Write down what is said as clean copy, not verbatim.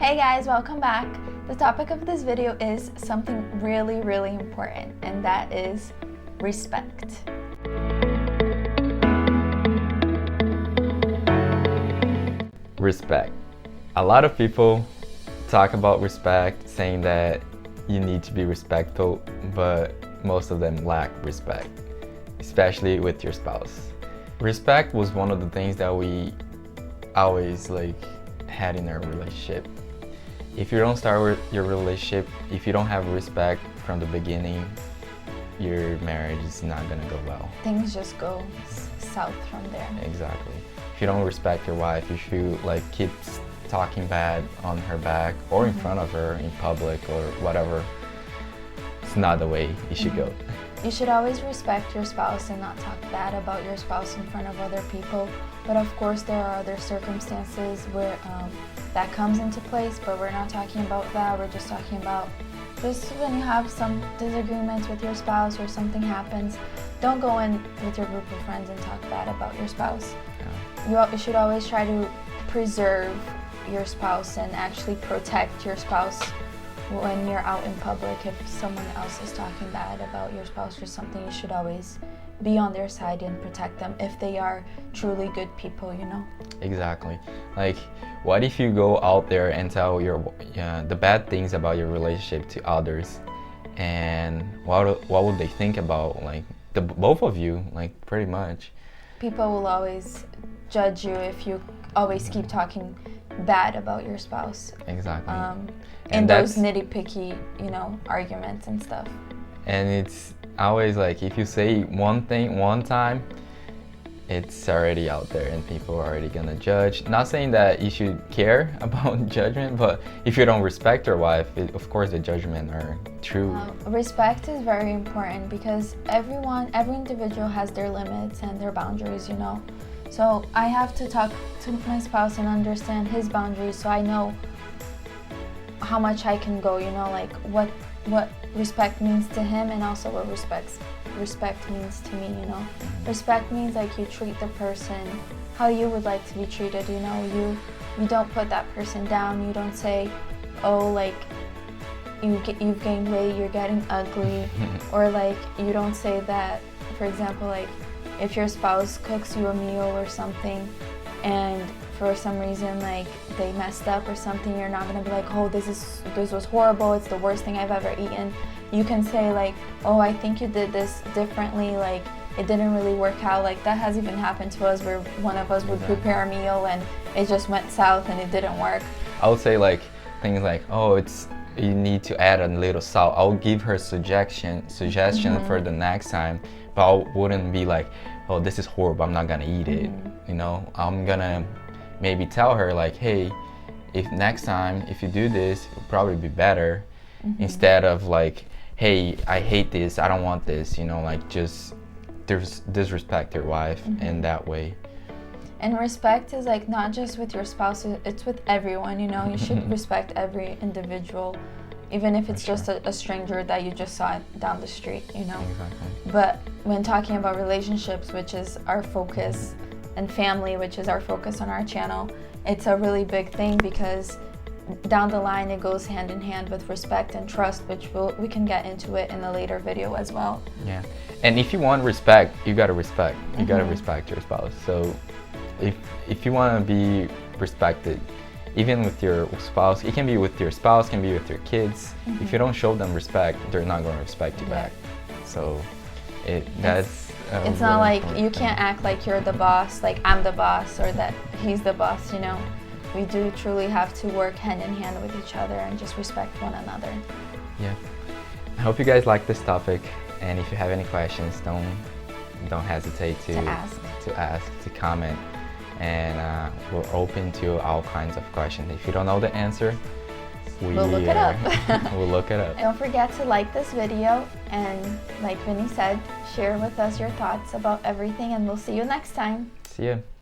Hey guys, welcome back. The topic of this video is something really important, and that is respect. Respect. A lot of people talk about respect, saying that you need to be respectful, but most of them lack respect, especially with your spouse. Respect was one of the things that we always had in our relationship. If you don't start with your relationship, if you don't have respect from the beginning, your marriage is not gonna go well. Things just go south from there. Exactly. If you don't respect your wife, if you keep talking bad on her back or in front of her in public or whatever, it's not the way you should go. You should always respect your spouse and not talk bad about your spouse in front of other people. But of course there are other circumstances where that comes into place, but we're not talking about that. We're just talking about just when you have some disagreements with your spouse or something happens, don't go in with your group of friends and talk bad about your spouse. Yeah. You should always try to preserve your spouse and actually protect your spouse when you're out in public. If someone else is talking bad about your spouse or something, you should always be on their side and protect them if they are truly good people, you know? Exactly. What if you go out there and tell the bad things about your relationship to others, and what would they think about the both of you, pretty much? People will always judge you if you always keep talking bad about your spouse. Exactly. And those nitty-picky, arguments and stuff. And it's always if you say one thing one time, it's already out there and people are already gonna judge. Not saying that you should care about judgment, but if you don't respect your wife, of course the judgment are true. Respect is very important because every individual has their limits and their boundaries, So I have to talk to my spouse and understand his boundaries so I know how much I can go, what respect means to him and also what respect means to me, Respect means you treat the person how you would like to be treated, You don't put that person down. You don't say, oh, you've gained weight, you're getting ugly, or you don't say that, for example, if your spouse cooks you a meal or something and for some reason they messed up or something, you're not gonna be oh, this was horrible, it's the worst thing I've ever eaten. You can say oh, I think you did this differently, it didn't really work out. That has even happened to us where one of us would prepare a meal and it just went south and it didn't work. I would say things oh, you need to add a little salt. I'll give her suggestion for the next time, but I wouldn't be oh, this is horrible, I'm not gonna eat it. I'm gonna maybe tell her hey, if next time if you do this, it'll probably be better, instead of hey, I hate this, I don't want this, just disrespect your wife in that way. And respect is not just with your spouse, it's with everyone, You should respect every individual, even if it's just a stranger that you just saw down the street, Exactly. But when talking about relationships, which is our focus, and family, which is our focus on our channel, it's a really big thing because down the line it goes hand in hand with respect and trust, which we can get into it in a later video as well. Yeah, and if you want respect, you gotta respect. You gotta respect your spouse. So if you want to be respected, even with your spouse, it can be with your spouse, can be with your kids. If you don't show them respect, they're not going to respect you back. So it's not you can't act like you're the boss, I'm the boss, or that he's the boss, We do truly have to work hand in hand with each other and just respect one another. Yeah. I hope you guys like this topic, and if you have any questions, don't hesitate to ask, to comment, and we're open to all kinds of questions. If you don't know the answer, we'll look it up. We'll look it up. Don't forget to like this video, and like Vinny said, share with us your thoughts about everything, and we'll see you next time. See ya.